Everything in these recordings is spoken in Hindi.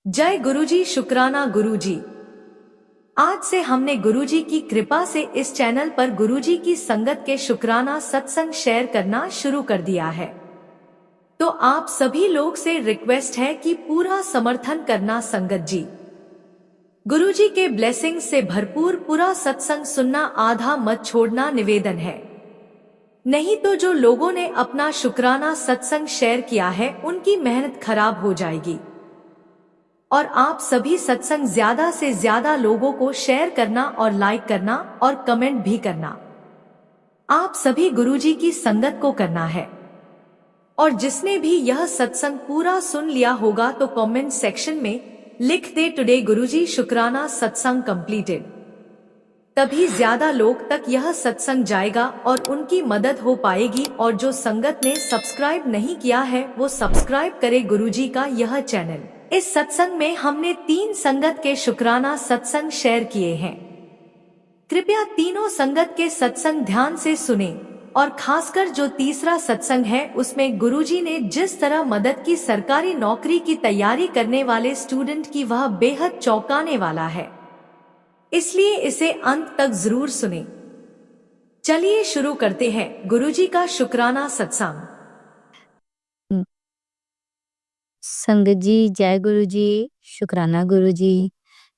जय गुरुजी। शुक्राना गुरुजी। आज से हमने गुरुजी की कृपा से इस चैनल पर गुरुजी की संगत के शुक्राना सत्संग शेयर करना शुरू कर दिया है। तो आप सभी लोग से रिक्वेस्ट है कि पूरा समर्थन करना संगत जी। गुरुजी के ब्लेसिंग से भरपूर पूरा सत्संग सुनना, आधा मत छोड़ना निवेदन है। नहीं तो जो लोगों ने अपना शुक्राना सत्संग शेयर किया है उनकी मेहनत खराब हो जाएगी। और आप सभी सत्संग ज्यादा से ज्यादा लोगों को शेयर करना और लाइक करना और कमेंट भी करना। आप सभी गुरुजी की संगत को करना है। और जिसने भी यह सत्संग पूरा सुन लिया होगा तो कमेंट सेक्शन में लिख दे टुडे गुरुजी शुक्राना सत्संग कंप्लीटेड। तभी ज्यादा लोग तक यह सत्संग जाएगा और उनकी मदद हो पाएगी। और जो संगत ने सब्सक्राइब नहीं किया है वो सब्सक्राइब करे गुरुजी का यह चैनल। इस सत्संग में हमने 3 संगत के शुक्राना सत्संग शेयर किए हैं। कृपया तीनों संगत के सत्संग ध्यान से सुने। और खासकर जो तीसरा सत्संग है उसमें गुरुजी ने जिस तरह मदद की सरकारी नौकरी की तैयारी करने वाले स्टूडेंट की, वह बेहद चौंकाने वाला है। इसलिए इसे अंत तक जरूर सुने। चलिए शुरू करते हैं गुरुजी का शुक्राना सत्संग। संगत जी, जय गुरु जी, शुक्राना गुरु जी।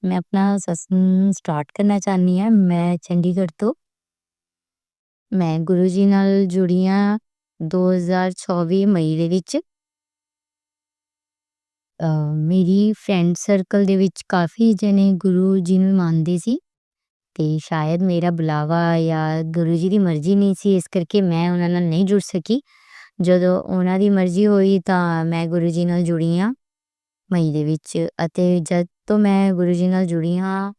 मैं अपना सत्संग स्टार्ट करना चाहनी हां। मैं चंडीगढ़ तो मैं गुरु जी ਨਾਲ ਜੁੜੀ ਆਂ 2024 ਮਈ ਦੇ ਵਿੱਚ। ਮੇਰੀ ਫਰੈਂਡ ਸਰਕਲ ਦੇ ਵਿੱਚ ਕਾਫੀ ਜਣੇ ਗੁਰੂ ਜੀ ਨੂੰ ਮੰਨਦੇ ਸੀ ਤੇ ਸ਼ਾਇਦ ਮੇਰਾ ਬੁਲਾਵਾ ਜਾਂ ਗੁਰੂ ਜੀ ਦੀ ਮਰਜ਼ੀ ਨਹੀਂ ਸੀ, ਇਸ ਕਰਕੇ ਮੈਂ ਉਹਨਾਂ ਨਾਲ ਨਹੀਂ ਜੁੜ ਸਕੀ। ਜਦੋਂ ਉਹਨਾਂ ਦੀ ਮਰਜ਼ੀ ਹੋਈ ਤਾਂ ਮੈਂ ਗੁਰੂ ਜੀ ਨਾਲ ਜੁੜੀ ਆਂ ਮਈ ਦੇ ਵਿੱਚ। ਅਤੇ ਜਦ ਤੋਂ ਮੈਂ ਗੁਰੂ ਜੀ ਨਾਲ ਜੁੜੀ ਹਾਂ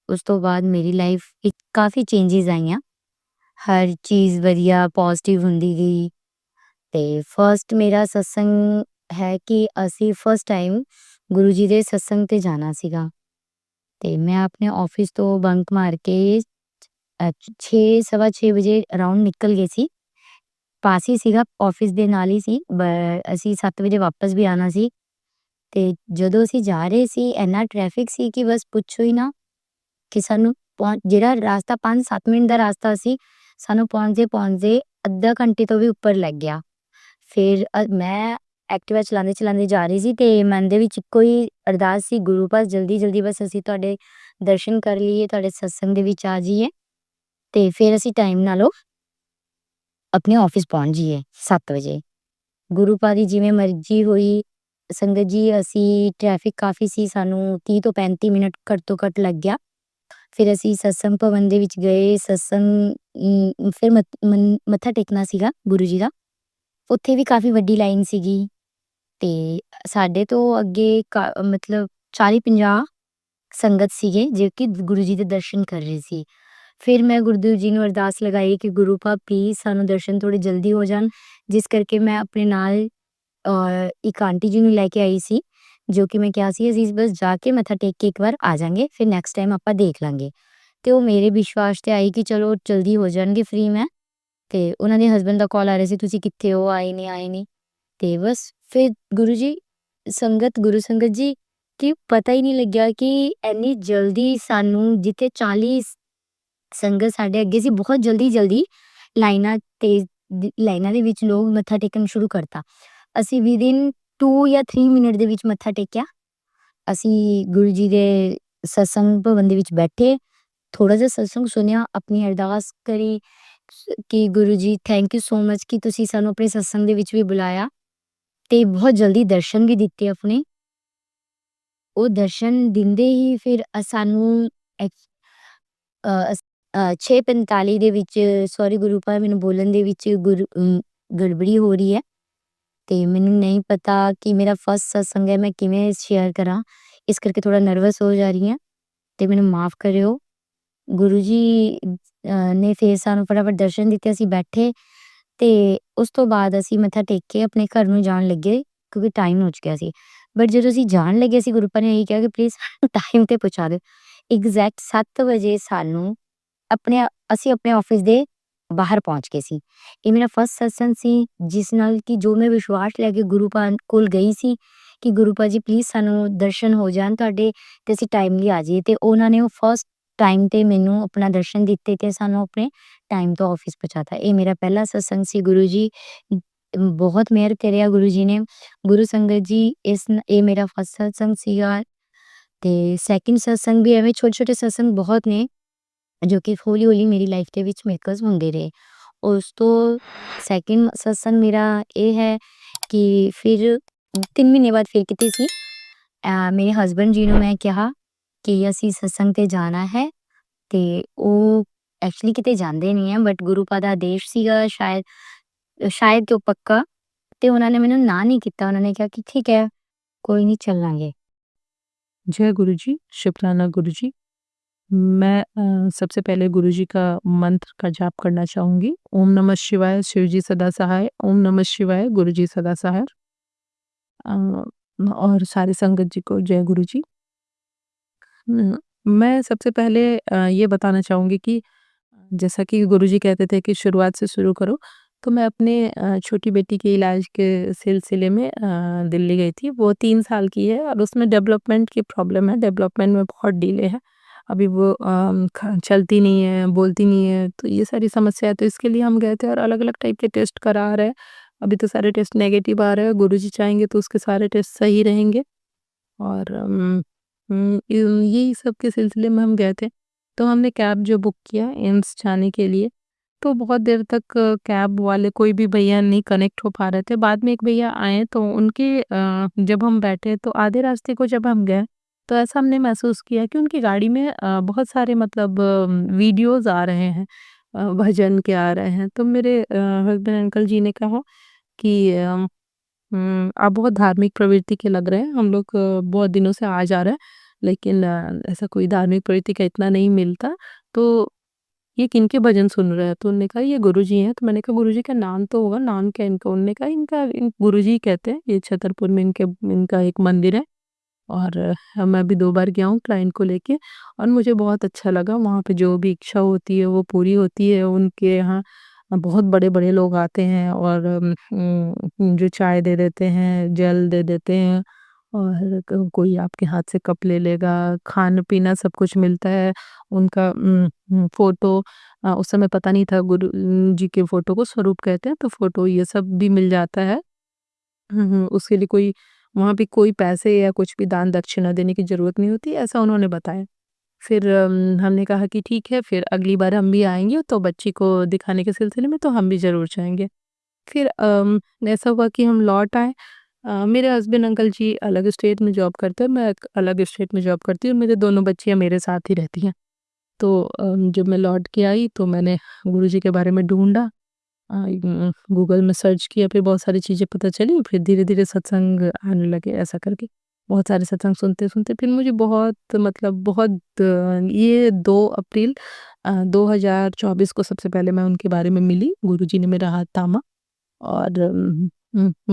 ਉਸ ਤੋਂ ਬਾਅਦ ਮੇਰੀ ਲਾਈਫ ਵਿੱਚ ਕਾਫੀ ਚੇਂਜਸ ਆਈਆਂ। ਹਰ ਚੀਜ਼ ਵਧੀਆ ਪੋਜ਼ਿਟਿਵ ਹੁੰਦੀ ਗਈ। ਤੇ ਫਰਸਟ ਮੇਰਾ ਸਤਸੰਗ ਹੈ ਕਿ ਅਸੀਂ ਫਸਟ ਟਾਈਮ ਗੁਰੂ ਜੀ ਦੇ ਸਤਸੰਗ ਤੇ ਜਾਣਾ ਸੀਗਾ। ਤੇ ਮੈਂ ਆਪਣੇ ਆਫਿਸ ਤੋਂ ਬੰਕ ਮਾਰ ਕੇ 6 ਸਵਾ 6 ਵਜੇ ਅਰਾਊਂਡ ਨਿਕਲ ਗਏ ਸੀ। ਪਾਸ ਹੀ ਸੀਗਾ, ਆਫਿਸ ਦੇ ਨਾਲ ਹੀ ਸੀ। ਅਸੀਂ 7 ਵਜੇ ਵਾਪਸ ਵੀ ਆਣਾ ਸੀ। ਤੇ ਜਦੋਂ ਅਸੀਂ ਜਾ ਰਹੇ ਸੀ ਇੰਨਾ ਟ੍ਰੈਫਿਕ ਸੀ ਕਿ ਬਸ ਪੁੱਛੋ ਹੀ ਨਾ, ਕਿ ਸਾਨੂੰ ਜਿਹੜਾ ਰਾਸਤਾ 5-7 ਮਿੰਟ ਦਾ ਰਾਸਤਾ ਸੀ, ਸਾਨੂੰ ਪਹੁੰਚਦੇ ਅੱਧਾ ਘੰਟੇ ਤੋਂ ਵੀ ਉੱਪਰ ਲੱਗ ਗਿਆ। ਫਿਰ ਮੈਂ ਐਕਟਿਵਾ ਚਲਾਉਂਦੇ ਜਾ ਰਹੀ ਸੀ ਤੇ ਮਨ ਦੇ ਵਿੱਚ ਇੱਕੋ ਹੀ ਅਰਦਾਸ ਸੀ, ਗੁਰੂ ਪਾਸ ਜਲਦੀ ਬਸ ਅਸੀਂ ਤੁਹਾਡੇ ਦਰਸ਼ਨ ਕਰ ਲਈਏ, ਤੁਹਾਡੇ ਸਤਸੰਗ ਦੇ ਵਿੱਚ ਆ ਜਾਈਏ ਤੇ ਫਿਰ ਅਸੀਂ ਟਾਈਮ ਨਾਲੋਂ ਆਪਣੇ ਆਫਿਸ ਪਹੁੰਚ ਜਾਈਏ 7 ਵਜੇ। ਗੁਰੂ ਪਾ ਦੀ ਜਿਵੇਂ ਮਰਜ਼ੀ ਹੋਈ। ਸੰਗਤ ਜੀ, ਅਸੀਂ ਟ੍ਰੈਫਿਕ ਕਾਫੀ ਸੀ, ਸਾਨੂੰ 30 ਤੋਂ 35 ਮਿੰਟ ਘੱਟ ਤੋਂ ਘੱਟ ਲੱਗ ਗਿਆ। ਫਿਰ ਅਸੀਂ ਸਤਸੰਗ ਭਵਨ ਦੇ ਵਿੱਚ ਗਏ। ਸਤਸੰਗ ਫਿਰ ਮੱਥਾ ਟੇਕਣਾ ਸੀਗਾ ਗੁਰੂ ਜੀ ਦਾ। ਉੱਥੇ ਵੀ ਕਾਫੀ ਵੱਡੀ ਲਾਈਨ ਸੀਗੀ ਤੇ ਸਾਡੇ ਤੋਂ ਅੱਗੇ ਮਤਲਬ 40-50 ਸੰਗਤ ਸੀਗੇ ਜੋ ਕਿ ਗੁਰੂ ਜੀ ਦੇ ਦਰਸ਼ਨ ਕਰ ਰਹੇ ਸੀ। ਫਿਰ ਮੈਂ ਗੁਰਦੇਵ ਜੀ ਨੂੰ ਅਰਦਾਸ ਲਗਾਈ ਕਿ ਗੁਰੂ ਪਾ ਪਲੀਜ਼ ਸਾਨੂੰ ਦਰਸ਼ਨ ਥੋੜੇ ਜਲਦੀ ਹੋ ਜਾਣ, ਜਿਸ ਕਰਕੇ ਮੈਂ ਆਪਣੇ ਨਾਲ ਇੱਕ ਆਂਟੀ ਜੀ ਨੂੰ ਲੈ ਕੇ ਆਈ ਸੀ, ਜੋ ਕਿ ਮੈਂ ਕਿਹਾ ਸੀ ਅਸੀਂ ਬਸ ਜਾ ਕੇ ਮੱਥਾ ਟੇਕ ਕੇ ਇੱਕ ਵਾਰ ਆ ਜਾਾਂਗੇ, ਫਿਰ ਨੈਕਸਟ ਟਾਈਮ ਆਪਾਂ ਦੇਖ ਲਾਂਗੇ। ਤੇ ਉਹ ਮੇਰੇ ਵਿਸ਼ਵਾਸ ਤੇ ਆਈ ਕਿ ਚਲੋ ਜਲਦੀ ਹੋ ਜਾਣਗੇ ਫ੍ਰੀ ਮੈਂ। ਤੇ ਉਹਨਾਂ ਦੇ ਹਸਬੈਂਡ ਦਾ ਕਾਲ ਆ ਰਿਹਾ ਸੀ, ਤੁਸੀਂ ਕਿੱਥੇ ਹੋ, ਆਏ ਨਹੀਂ। ਤੇ ਬਸ ਫਿਰ ਗੁਰੂ ਸੰਗਤ ਜੀ ਕਿ ਪਤਾ ਹੀ ਨਹੀਂ ਲੱਗਿਆ ਕਿ ਇੰਨੀ ਜਲਦੀ ਸਾਨੂੰ, ਜਿੱਥੇ 40 ਸੰਗਤ ਸਾਡੇ ਅੱਗੇ ਸੀ, ਬਹੁਤ ਜਲਦੀ ਲਾਈਨਾਂ ਦੇ ਵਿੱਚ ਲੋਕ ਮੱਥਾ ਟੇਕਣ ਸ਼ੁਰੂ ਕਰਤਾ। ਅਸੀਂ ਵਿਦਿਨ 2 ਜਾਂ 3 ਮਿੰਟ ਦੇ ਵਿੱਚ ਮੱਥਾ ਟੇਕਿਆ। ਅਸੀਂ ਗੁਰੂ ਜੀ ਦੇ ਸਤਸੰਗ ਭਵਨ ਦੇ ਵਿੱਚ ਬੈਠੇ, ਥੋੜਾ ਜਿਹਾ ਸਤਸੰਗ ਸੁਣਿਆ, ਆਪਣੀ ਅਰਦਾਸ ਕਰੀ ਕਿ Guru ji thank you so much ਕਿ ਤੁਸੀਂ ਸਾਨੂੰ ਆਪਣੇ ਸਤਸੰਗ ਦੇ ਵਿੱਚ ਵੀ ਬੁਲਾਇਆ ਤੇ ਬਹੁਤ ਜਲਦੀ ਦਰਸ਼ਨ ਵੀ ਦਿੱਤੇ ਆਪਣੇ। ਉਹ ਦਰਸ਼ਨ ਦਿੰਦੇ ਹੀ ਫਿਰ ਸਾਨੂੰ 6:45 ਦੇ ਵਿੱਚ, ਸੌਰੀ ਗੁਰੂ ਪਾ ਮੈਨੂੰ ਬੋਲਣ ਦੇ ਵਿੱਚ ਗੜਬੜੀ ਹੋ ਰਹੀ ਹੈ ਤੇ ਮੈਨੂੰ ਨਹੀਂ ਪਤਾ ਕਿ ਮੇਰਾ ਫਸਟ ਸਤਸੰਗ ਹੈ, ਮੈਂ ਕਿਵੇਂ ਸ਼ੇਅਰ ਕਰਾਂ, ਇਸ ਕਰਕੇ ਥੋੜਾ ਨਰਵਸ ਹੋ ਜਾ ਰਹੀ ਹਾਂ ਤੇ ਮੈਨੂੰ ਮਾਫ ਕਰਿਓ। ਗੁਰੂ ਜੀ ਨੇ ਫਿਰ ਸਾਨੂੰ ਫਟਾਫਟ ਦਰਸ਼ਨ ਦਿੱਤੇ। ਅਸੀਂ ਬੈਠੇ ਤੇ ਉਸ ਤੋਂ ਬਾਅਦ ਅਸੀਂ ਮੱਥਾ ਟੇਕ ਕੇ ਆਪਣੇ ਘਰ ਨੂੰ ਜਾਣ ਲੱਗੇ ਕਿਉਂਕਿ ਟਾਈਮ ਹੋ ਚੁੱਕਿਆ ਸੀ। ਬਟ ਜਦੋਂ ਅਸੀਂ ਜਾਣ ਲੱਗੇ ਸੀ ਗੁਰੂ ਪਾ ਨੇ ਇਹੀ ਕਿਹਾ ਕਿ ਪਲੀਜ਼ ਟਾਈਮ ਤੇ ਪਹੁੰਚਾ ਦਿਓ। ਐਗਜ਼ੈਕਟ 7 ਵਜੇ ਅਸੀਂ ਆਪਣੇ ਆਫਿਸ ਦੇ ਬਾਹਰ ਪਹੁੰਚ ਗਏ ਸੀ। ਇਹ ਮੇਰਾ ਫਸਟ ਸਤਸੰਗ ਸੀ ਜਿਸ ਨਾਲ ਕਿ ਜੋ ਮੈਂ ਵਿਸ਼ਵਾਸ ਲੈ ਕੇ ਗੁਰੂ ਪਾ ਕੋਲ ਗਈ ਸੀ ਕਿ ਗੁਰੂ ਭਾਜੀ ਪਲੀਜ਼ ਸਾਨੂੰ ਦਰਸ਼ਨ ਹੋ ਜਾਣ ਤੁਹਾਡੇ ਤੇ ਅਸੀਂ ਟਾਈਮਲੀ ਆ ਜਾਈਏ ਤੇ ਉਹਨਾਂ ਨੇ ਉਹ ਫਸਟ ਟਾਈਮ ਤੇ ਮੈਨੂੰ ਆਪਣਾ ਦਰਸ਼ਨ ਦਿੱਤੇ ਤੇ ਸਾਨੂੰ ਆਪਣੇ ਟਾਈਮ ਤੋਂ ਆਫਿਸ ਪਹੁੰਚਾਤਾ। ਇਹ ਮੇਰਾ ਪਹਿਲਾ ਸਤਸੰਗ ਸੀ ਗੁਰੂ ਜੀ ਬਹੁਤ ਮਿਹਰ ਕਰਿਆ ਗੁਰੂ ਜੀ ਨੇ। ਗੁਰੂ ਸੰਗਤ ਜੀ ਇਹ ਮੇਰਾ ਫਸਟ ਸਤਸੰਗ ਸੀਗਾ ਤੇ ਸੈਕਿੰਡ ਸਤਸੰਗ ਵੀ ਐਵੇਂ ਛੋਟੇ-ਛੋਟੇ ਸਤਸੰਗ ਬਹੁਤ ਨੇ ਜੋ ਕਿ ਹੌਲੀ-ਹੌਲੀ ਮੇਰੀ ਲਾਈਫ ਦੇ ਵਿੱਚ ਮੇਰੇ ਕੋਲ ਹੁੰਦੇ ਰਹੇ। ਉਸ ਤੋਂ ਸੈਕਿੰਡ ਸਤਸੰਗ ਮੇਰਾ ਇਹ ਹੈ ਕਿ ਫਿਰ 3 ਮਹੀਨੇ ਬਾਅਦ ਫਿਰ ਕਿਤੇ ਸੀ ਮੇਰੇ ਹਸਬੈਂਡ ਜੀ ਨੂੰ ਮੈਂ ਕਿਹਾ ਕਿ ਅਸੀਂ ਸਤਸੰਗ ਤੇ ਜਾਣਾ ਹੈ ਤੇ ਉਹ ਐਕਚੁਅਲੀ ਕਿਤੇ ਜਾਂਦੇ ਨਹੀਂ ਹੈ ਬਟ ਗੁਰੂ ਪਾ ਦਾ ਆਦੇਸ਼ ਸੀਗਾ ਸ਼ਾਇਦ ਕਿ ਉਹ ਪੱਕਾ ਤੇ ਉਹਨਾਂ ਨੇ ਮੈਨੂੰ ਨਾ ਨਹੀਂ ਕੀਤਾ। ਉਹਨਾਂ ਨੇ ਕਿਹਾ ਕਿ ਠੀਕ ਹੈ ਕੋਈ ਨਹੀਂ ਚੱਲਾਂਗੇ। जय गुरु जी, शुक्राना गुरु जी। मैं सबसे पहले गुरु जी का मंत्र का जाप करना चाहूँगी। ओम नमः शिवाय, शिव जी सदा सहाय। ओम नमः शिवाय, गुरु जी सदा सहाय। और सारी संगत जी को जय गुरु जी। मैं सबसे पहले ये बताना चाहूँगी कि जैसा कि गुरु जी कहते थे कि शुरुआत से शुरू करो, तो मैं अपने छोटी बेटी के इलाज के सिलसिले में दिल्ली गई थी। वो 3 साल की है और उसमें डेवलपमेंट की प्रॉब्लम है, डेवलपमेंट में बहुत डिले है। अभी वो चलती नहीं है, बोलती नहीं है, तो ये सारी समस्या है। तो इसके लिए हम गए थे और अलग-अलग टाइप के टेस्ट करा रहे हैं। अभी तो सारे टेस्ट नेगेटिव आ रहे हैं, गुरु जी चाहेंगे तो उसके सारे टेस्ट सही रहेंगे। और यही सब के सिलसिले में हम गए थे। तो हमने कैब जो बुक किया एम्स जाने के लिए, तो बहुत देर तक कैब वाले कोई भी भैया नहीं कनेक्ट हो पा रहे थे। बाद में एक भैया आए तो उनके जब हम बैठे तो आधे रास्ते को जब हम गए तो ऐसा हमने महसूस किया कि उनकी गाड़ी में बहुत सारे मतलब वीडियोज़ आ रहे हैं, भजन के आ रहे हैं। तो मेरे हस्बैंड अंकल जी ने कहा कि आप बहुत धार्मिक प्रवृत्ति के लग रहे हैं। हम लोग बहुत दिनों से आ जा रहे हैं, लेकिन ऐसा कोई धार्मिक प्रवृत्ति का इतना नहीं मिलता। तो ये किनके भजन सुन रहे हैं? तो उन्होंने कहा ये गुरुजी हैं। तो मैंने कहा गुरुजी का नाम तो होगा, नाम क्या है इनका? उन्होंने कहा इनका गुरुजी कहते हैं। ये छतरपुर में इनका एक मंदिर है और मैं भी 2 बार गया हूँ क्लाइंट को लेके और मुझे बहुत अच्छा लगा। वहाँ पे जो भी इच्छा होती है वो पूरी होती है। उनके यहाँ बहुत बड़े-बड़े लोग आते हैं और जो चाय दे देते हैं, जल दे देते हैं और कोई आपके हाथ से कप ले लेगा, खाना-पीना सब कुछ मिलता है। उनका फ़ोटो उस समय पता नहीं था गुरु जी के फ़ोटो को स्वरूप कहते हैं, तो फ़ोटो ये सब भी मिल जाता है। उसके लिए कोई वहाँ पे कोई पैसे या कुछ भी दान दक्षिणा देने की ज़रूरत नहीं होती, ऐसा उन्होंने बताया। फिर हमने कहा कि ठीक है, फिर अगली बार हम भी आएँगे तो बच्ची को दिखाने के सिलसिले में तो हम भी ज़रूर जाएँगे। फिर ऐसा हुआ कि हम लौट आए। मेरे हस्बैंड अंकल जी अलग स्टेट में जॉब करते हैं, मैं एक अलग स्टेट में जॉब करती हूँ। मेरे दोनों बच्चियाँ मेरे साथ ही रहती हैं। तो जब मैं लौट के आई तो मैंने गुरुजी के बारे में ढूँढा, गूगल में सर्च किया, फिर बहुत सारी चीज़ें पता चली, फिर धीरे-धीरे सत्संग आने लगे ऐसा करके। बहुत सारे सत्संग सुनते-सुनते फिर मुझे बहुत मतलब बहुत ये 2 अप्रैल 2024 को सबसे पहले मैं उनके बारे में मिली, गुरुजी ने मेरा हाथ थामा और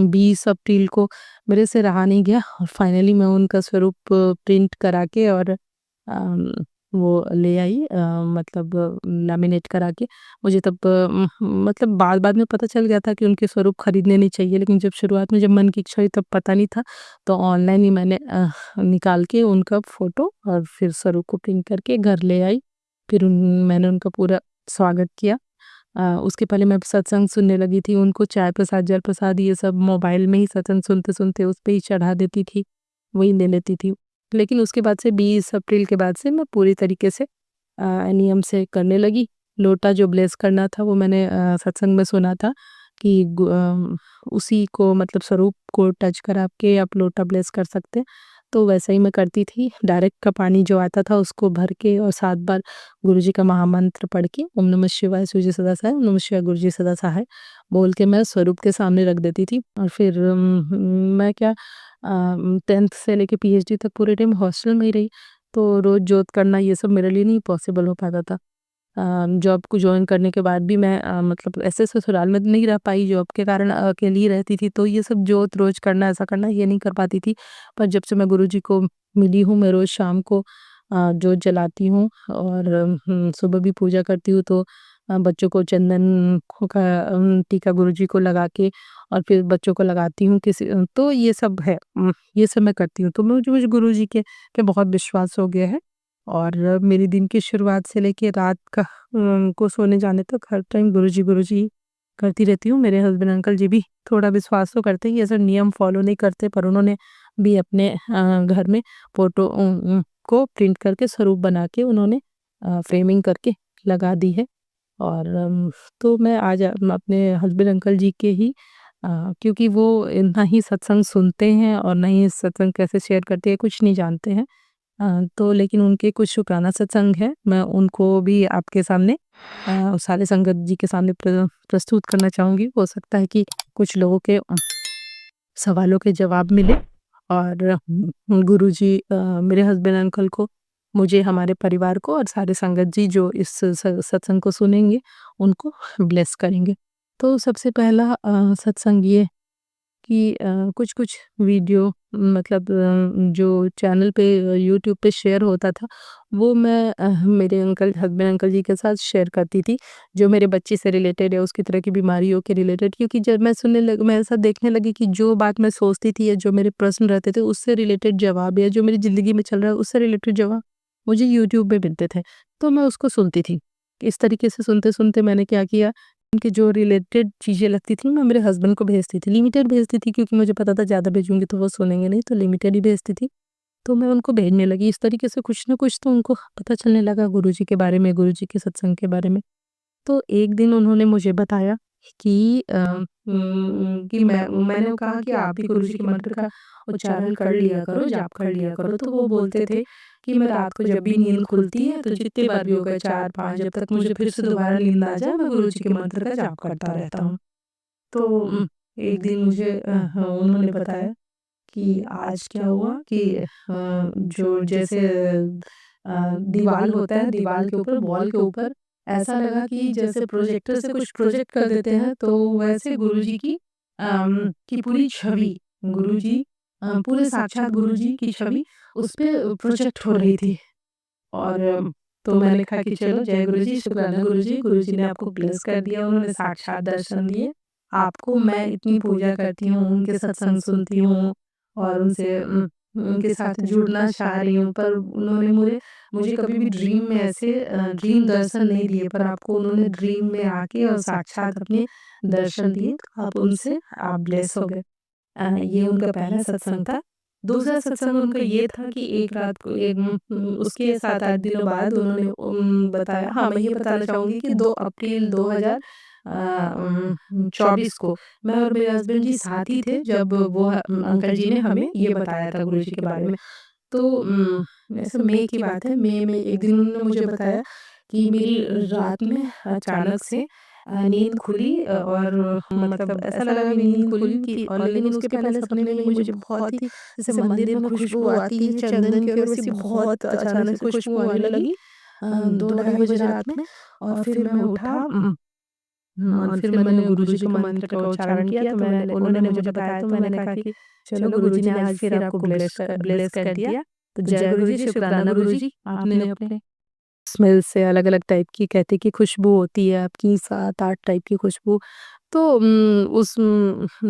20 अप्रैल को मेरे से रहा नहीं गया और फाइनली मैं उनका स्वरूप प्रिंट करा के और वो ले आई मतलब लैमिनेट करा के। मुझे तब मतलब बाद में पता चल गया था कि उनके स्वरूप खरीदने नहीं चाहिए, लेकिन जब शुरुआत में जब मन की इच्छा हुई तब पता नहीं था। तो ऑनलाइन ही मैंने निकाल के उनका फ़ोटो और फिर स्वरूप को प्रिंट करके घर ले आई। फिर मैंने उनका पूरा स्वागत किया। उसके पहले मैं सत्संग सुनने लगी थी, उनको चाय प्रसाद, जल प्रसाद ये सब मोबाइल में ही सत्संग सुनते-सुनते उस पे ही चढ़ा देती थी, वही ले लेती थी। लेकिन उसके बाद से 20 अप्रैल के बाद से मैं पूरी तरीके से नियम से करने लगी। लोटा जो ब्लेस करना था वो मैंने सत्संग में सुना था कि उसी को मतलब स्वरूप को टच करा के आप लोटा ब्लेस कर सकते हैं। तो वैसा ही मैं करती थी। डायरेक्ट का पानी जो आता था उसको भर के और 7 बार गुरुजी का महामंत्र पढ़ के ओम नमः शिवाय, शिव जी सदा सहाय, ओम नमः शिवाय, गुरु जी सदा सहाय बोल के मैं स्वरूप के सामने रख देती थी। और फिर मैं क्या 10th से लेके पीएचडी तक पूरे टाइम हॉस्टल में ही रही, तो रोज़ जोत करना ये सब मेरे लिए नहीं पॉसिबल हो पाता था। जॉब को जॉइन करने के बाद भी मैं मतलब ऐसे ससुराल में नहीं रह पाई, जॉब के कारण अकेली ही रहती थी, तो ये सब जोत रोज़ करना, ऐसा करना ये नहीं कर पाती थी। पर जब से मैं गुरुजी को मिली हूँ, मैं रोज़ शाम को जोत जलाती हूँ और सुबह भी पूजा करती हूँ। तो बच्चों को चंदन का टीका गुरुजी को लगा के और फिर बच्चों को लगाती हूँ तो ये सब है। ये सब मैं करती हूँ। तो मुझे गुरुजी के पे बहुत विश्वास हो गया है और मेरे दिन की शुरुआत से लेके रात को सोने जाने तक हर टाइम गुरुजी, गुरुजी करती रहती हूँ। मेरे हस्बैंड अंकल जी भी थोड़ा विश्वास तो करते हैं, ये सब नियम फ़ॉलो नहीं करते, पर उन्होंने भी अपने घर में फ़ोटो को प्रिंट करके स्वरूप बना के उन्होंने फ्रेमिंग करके लगा दी है। और तो मैं आज अपने हस्बैंड अंकल जी के ही क्योंकि वो ना ही सत्संग सुनते हैं और ना ही सत्संग कैसे शेयर करते हैं, कुछ नहीं जानते हैं। तो लेकिन उनके कुछ शुक्राना सत्संग है, मैं उनको भी आपके सामने सारे संगत जी के सामने प्रस्तुत करना चाहूँगी। हो सकता है कि कुछ लोगों के सवालों के जवाब मिले और गुरुजी मेरे हस्बैंड अंकल को, मुझे, हमारे परिवार को और सारे संगत जी जो इस सत्संग को सुनेंगे उनको ब्लेस करेंगे। तो सबसे पहला सत्संग ये कि कुछ-कुछ वीडियो मतलब जो चैनल पे यूट्यूब पे शेयर होता था, वो मैं मेरे हस्बैंड अंकल जी के साथ शेयर करती थी, जो मेरे बच्चे से रिलेटेड है, उसकी तरह की बीमारियों के रिलेटेड। क्योंकि जब मैं ऐसा देखने लगी कि जो बात मैं सोचती थी या जो मेरे प्रश्न रहते थे, उससे रिलेटेड जवाब या जो मेरी ज़िंदगी में चल रहा है, उससे रिलेटेड जवाब मुझे यूट्यूब पे मिलते थे, तो मैं उसको सुनती थी। इस तरीके से सुनते-सुनते मैंने क्या किया, उनकी जो रिलेटेड चीज़ें लगती थी मैं मेरे हस्बैंड को भेजती थी। लिमिटेड भेजती थी क्योंकि मुझे पता था ज़्यादा भेजूँगी तो वो सुनेंगे नहीं, तो लिमिटेड ही भेजती थी। तो मैं उनको भेजने लगी। इस तरीके से कुछ न कुछ तो उनको पता चलने लगा गुरुजी के बारे में, गुरुजी के सत्संग के बारे में। तो एक दिन उन्होंने मुझे बताया कि कि मैंने कहा कि आप भी गुरुजी के मंत्र का उच्चारण कर लिया करो, जाप कर लिया करो। तो वो बोलते थे कि मैं रात को जब भी नींद खुलती है तो जितनी बार भी हो गए 4-5 जब तक मुझे फिर से दोबारा नींद आ जाए मैं गुरुजी के मंत्र का जाप करता रहता हूँ। तो एक दिन मुझे उन्होंने बताया कि आज क्या हुआ कि जो जैसे दीवाल होता है, दीवाल के ऊपर, वॉल के ऊपर ऐसा लगा कि जैसे प्रोजेक्टर से कुछ प्रोजेक्ट कर देते हैं, तो वैसे गुरुजी की पूरी छवि, गुरुजी पूरे साक्षात गुरुजी की छवि उस पे प्रोजेक्ट हो रही थी। और तो मैंने कहा कि चलो जय गुरुजी, शुक्राना गुरुजी, गुरुजी ने आपको ब्लेस कर दिया, उन्होंने साक्षात दर्शन दिए। आपको मैं इतनी पूजा करती हूँ, उनके सत्संग सुनती हूँ और उनके साथ जुड़ना चाह रही हूँ, पर उन्होंने मुझे कभी भी ड्रीम में ऐसे ड्रीम दर्शन नहीं दिए, पर आपको उन्होंने ड्रीम में आके और साक्षात अपने दर्शन दिए, तो आप ब्लेस हो गए। ये उनका पहला सत्संग था। दूसरा सत्संग उनका ये था कि एक रात को उसके 7-8 दिनों बाद उन्होंने बताया, हाँ, मैं ये बताना चाहूँगी कि 2 अप्रैल 2024 को मैं और मेरे हस्बैंड जी साथ ही थे जब वो अंकल जी ने हमें ये बताया था गुरुजी के बारे में। तो ऐसे मई की बात है, मई में एक दिन उन्होंने मुझे बताया कि मेरी रात में अचानक से नींद खुली और मतलब ऐसा लगा कि नींद खुली कि और लेकिन उसके पहले सपने में मुझे बहुत ही जैसे मंदिर में खुशबू आती है चंदन की, और वैसी बहुत अचानक से खुशबू आने लगी 2 ढाई बजे रात में। और फिर मैं उठा और फिर मैंने गुरुजी के मंत्र का उच्चारण किया, तो मैंने उन्होंने मुझे बताया, तो मैंने कहा कि चलो गुरुजी ने आज फिर आपको ब्लेस कर दिया, तो जय गुरुजी, शुक्राना गुरुजी, आपने अपने स्मेल से अलग-अलग टाइप की कहते कि खुशबू होती है आपकी 7-8 टाइप की खुशबू। तो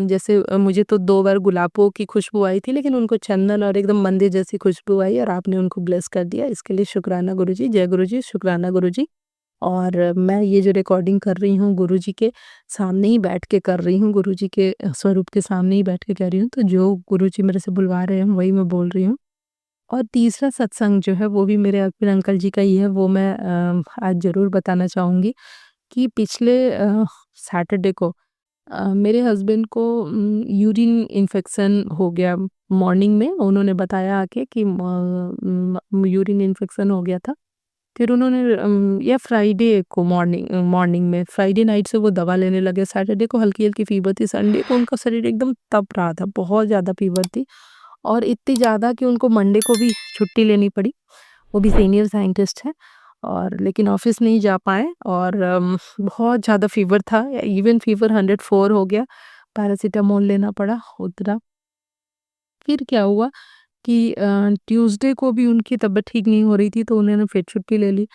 जैसे मुझे तो 2 बार गुलाबों की खुशबू आई थी, लेकिन उनको चंदन और एकदम मंदिर जैसी खुशबू आई और आपने उनको ब्लेस कर दिया। इसके लिए शुक्राना गुरुजी, जय गुरुजी, शुक्राना गुरुजी। और मैं ये जो रिकॉर्डिंग कर रही हूँ गुरुजी के सामने ही बैठ के कर रही हूँ, गुरुजी के स्वरूप के सामने ही बैठ के कर रही हूँ, तो जो गुरुजी मेरे से बुलवा रहे हैं वही मैं बोल रही हूँ। और तीसरा सत्संग जो है वो भी मेरे अपने अंकल जी का ही है, वो मैं आज ज़रूर बताना चाहूँगी कि पिछले सैटरडे को मेरे हस्बैंड को यूरिन इन्फेक्शन हो गया मॉर्निंग में, उन्होंने बताया आके कि यूरिन इन्फेक्शन हो गया था। फिर उन्होंने या फ्राइडे को मॉर्निंग में, फ्राइडे नाइट से वो दवा लेने लगे, सैटरडे को हल्की-हल्की फ़ीवर थी, संडे को उनका शरीर एकदम तप रहा था, बहुत ज़्यादा फ़ीवर थी और इतनी ज़्यादा कि उनको मंडे को भी छुट्टी लेनी पड़ी। वो भी सीनियर साइंटिस्ट हैं और लेकिन ऑफ़िस नहीं जा पाए और बहुत ज़्यादा फ़ीवर था, इवन फ़ीवर 104 हो गया, पैरासिटामोल लेना पड़ा, उतरा। फिर क्या हुआ कि ट्यूसडे को भी उनकी तबीयत ठीक नहीं हो रही थी, तो उन्होंने फिर छुट्टी ले ली।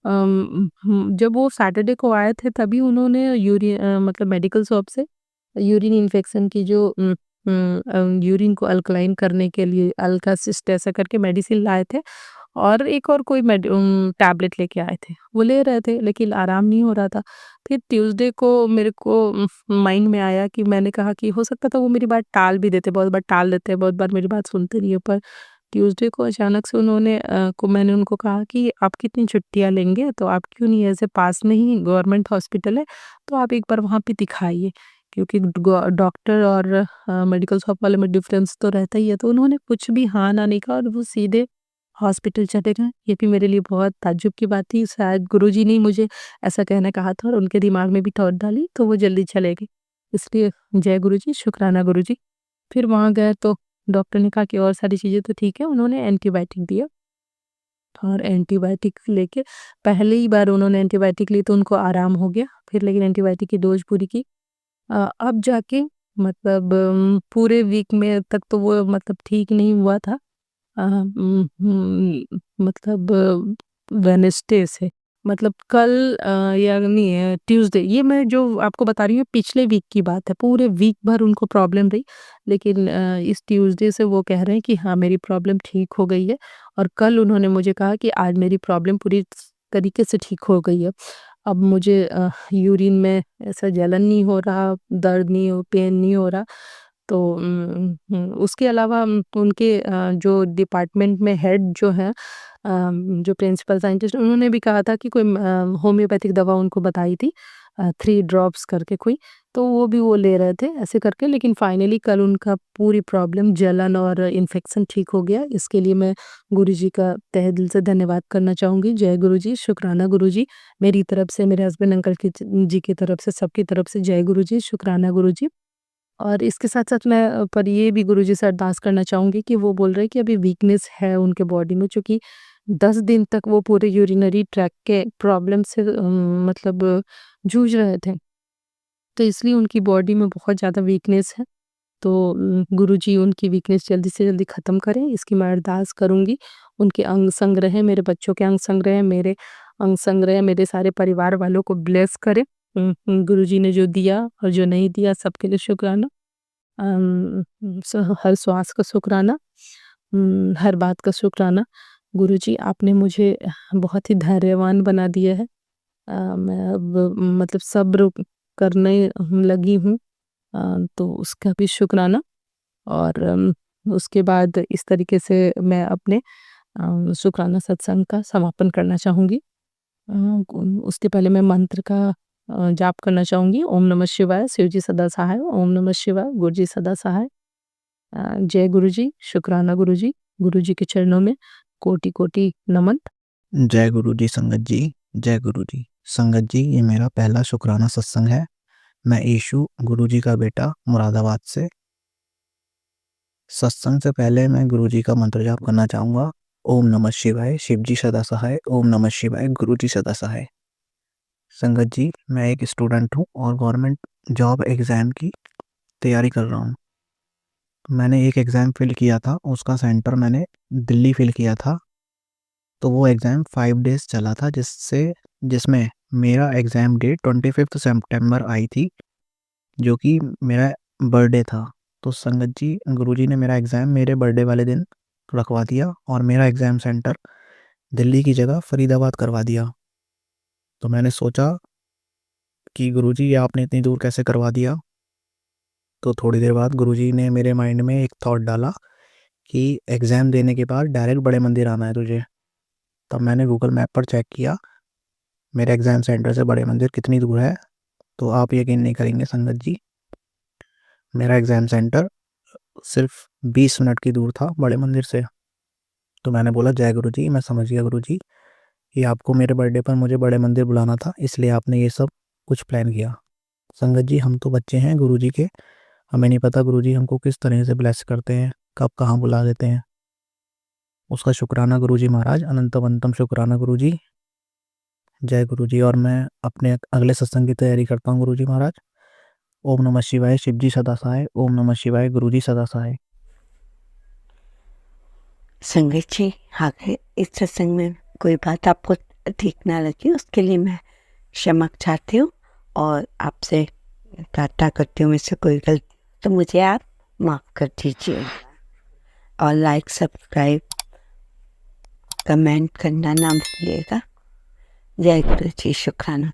जब वो सैटरडे को आए थे तभी उन्होंने मतलब मेडिकल शॉप से यूरिन इन्फेक्शन की जो यूरिन को अल्कलाइन करने के लिए अल्कासिस्ट ऐसा करके मेडिसिन लाए थे और एक और कोई टैबलेट लेके आए थे। वो ले रहे थे लेकिन आराम नहीं हो रहा था। फिर ट्यूसडे को मेरे को माइंड में आया कि मैंने कहा कि हो सकता था वो मेरी बात टाल भी देते, बहुत बार टाल देते हैं, बहुत बार मेरी बात सुनते नहीं है। पर ट्यूसडे को अचानक से मैंने उनको कहा कि आप कितनी छुट्टियाँ लेंगे? तो आप क्यों नहीं, ऐसे पास में ही गवर्नमेंट हॉस्पिटल है, तो आप एक बार वहाँ पे दिखाइए। क्योंकि डॉक्टर और मेडिकल शॉप वाले में डिफरेंस तो रहता ही है। तो उन्होंने कुछ भी हाँ ना नहीं कहा और वो सीधे हॉस्पिटल चले गए। ये भी मेरे लिए बहुत ताज्जुब की बात थी। शायद गुरुजी ने ही मुझे ऐसा कहना कहा था और उनके दिमाग में भी थॉट डाली, तो वो जल्दी चले गए। इसलिए जय गुरुजी, शुक्राना गुरुजी। फिर वहाँ गए तो डॉक्टर ने कहा कि और सारी चीज़ें तो ठीक है। उन्होंने एंटीबायोटिक दिया और एंटीबायोटिक लेके पहली ही बार उन्होंने एंटीबायोटिक ली तो उनको आराम हो गया। फिर लेकिन एंटीबायोटिक की डोज़ पूरी की। अब जाके मतलब पूरे वीक में तक तो वो मतलब ठीक नहीं हुआ था। मतलब वेडनेसडे से मतलब कल यानी ट्यूसडे, ये मैं जो आपको बता रही हूँ पिछले वीक की बात है। पूरे वीक भर उनको प्रॉब्लम रही, लेकिन इस ट्यूसडे से वो कह रहे हैं कि हाँ, मेरी प्रॉब्लम ठीक हो गई है और कल उन्होंने मुझे कहा कि आज मेरी प्रॉब्लम पूरी तरीके से ठीक हो गई है। अब मुझे यूरिन में ऐसा जलन नहीं हो रहा, दर्द नहीं हो, पेन नहीं हो रहा। तो उसके अलावा उनके जो डिपार्टमेंट में हेड जो हैं, जो प्रिंसिपल साइंटिस्ट, उन्होंने भी कहा था कि कोई होम्योपैथिक दवा उनको बताई थी 3 ड्रॉप्स करके कोई, तो वो भी वो ले रहे थे ऐसे करके। लेकिन फाइनली कल उनका पूरी प्रॉब्लम जलन और इन्फेक्शन ठीक हो गया। इसके लिए मैं गुरुजी का तहे दिल से धन्यवाद करना चाहूँगी। जय गुरुजी, शुक्राना गुरुजी। मेरी तरफ से, मेरे हस्बैंड अंकल की जी की तरफ से, सबकी तरफ से जय गुरुजी, शुक्राना गुरुजी। और इसके साथ-साथ मैं पर ये भी गुरुजी से अरदास करना चाहूँगी कि वो बोल रहे हैं कि अभी वीकनेस है उनके बॉडी में, चूँकि 10 दिन तक वो पूरे यूरिनरी ट्रैक्ट के प्रॉब्लम से मतलब जूझ रहे थे। तो इसलिए उनकी बॉडी में बहुत ज़्यादा वीकनेस है। तो गुरुजी उनकी वीकनेस जल्दी से जल्दी ख़त्म करें, इसकी मैं अरदास करूँगी। उनके अंग संग रहें, मेरे बच्चों के अंग संग रहें, मेरे अंग संग रहें, मेरे सारे परिवार वालों को ब्लेस करें। गुरुजी ने जो दिया और जो नहीं दिया सबके लिए शुक्राना। हर श्वास का शुक्राना, हर बात का शुक्राना। गुरुजी आपने मुझे बहुत ही धैर्यवान बना दिया है। मैं अब मतलब सब्र करने लगी हूँ। तो उसका भी शुक्राना। और उसके बाद इस तरीके से मैं अपने शुक्राना सत्संग का समापन करना चाहूँगी। उसके पहले मैं मंत्र का जाप करना चाहूँगी। ओम नमः शिवाय, शिव जी सदा सहाय। ओम नमः शिवाय, गुरु जी सदा सहाय। जय गुरुजी, शुक्राना गुरुजी। गुरुजी के चरणों में कोटि-कोटि नमन। जय गुरु जी संगत जी, जय गुरु जी। संगत जी, ये मेरा पहला शुक्राना सत्संग है। मैं ईशु, गुरु जी का बेटा, मुरादाबाद से। सत्संग से पहले मैं गुरु जी का मंत्र जाप करना चाहूँगा। ओम नमः शिवाय, शिव जी सदा सहाय। ओम नमः शिवाय, गुरु जी सदा सहाय। संगत जी, मैं एक स्टूडेंट हूँ और गवर्नमेंट जॉब एग्ज़ाम की तैयारी कर रहा हूँ। मैंने एक एग्ज़ाम फ़िल किया था, उसका सेंटर मैंने दिल्ली फ़िल किया था। तो वो एग्ज़ाम 5 डेज़ चला था, जिसमें मेरा एग्ज़ाम डेट 25 सितंबर आई थी, जो कि मेरा बर्थडे था। तो संगत जी, गुरुजी ने मेरा एग्ज़ाम मेरे बर्थडे वाले दिन रखवा दिया और मेरा एग्ज़ाम सेंटर दिल्ली की जगह फरीदाबाद करवा दिया। तो मैंने सोचा कि गुरुजी, ये आपने इतनी दूर कैसे करवा दिया? तो थोड़ी देर बाद गुरुजी ने मेरे माइंड में एक थॉट डाला कि एग्ज़ाम देने के बाद डायरेक्ट बड़े मंदिर आना है तुझे। तब मैंने गूगल मैप पर चेक किया मेरे एग्ज़ाम सेंटर से बड़े मंदिर कितनी दूर है। तो आप यकीन नहीं करेंगे संगत जी, मेरा एग्ज़ाम सेंटर सिर्फ 20 मिनट की दूर था बड़े मंदिर से। तो मैंने बोला, जय गुरुजी, मैं समझ गया गुरुजी, ये आपको मेरे बर्थडे पर मुझे बड़े मंदिर बुलाना था, इसलिए आपने ये सब कुछ प्लान किया। संगत जी, हम तो बच्चे हैं गुरुजी के, हमें नहीं पता गुरुजी हमको किस तरह से ब्लेस करते हैं, कब कहाँ बुला देते हैं। उसका शुक्राना गुरुजी महाराज, अनंतम शुक्राना गुरुजी। जय गुरुजी। और मैं अपने अगले सत्संग की तैयारी करता हूँ गुरुजी महाराज। ओम नमः शिवाय, शिव जी सदा सहाय। ओम नमः शिवाय, गुरु जी सदा सहाय। संगत जी, अगर इस सत्संग में कोई बात आपको ठीक ना लगी उसके लिए मैं क्षमा चाहती हूँ और आपसे प्रार्थना करती हूँ मुझसे कोई गलती तो मुझे आप माफ़ कर दीजिए और लाइक सब्सक्राइब कमेंट करना ना भूलिएगा। जय गुरु जी, शुक्राना।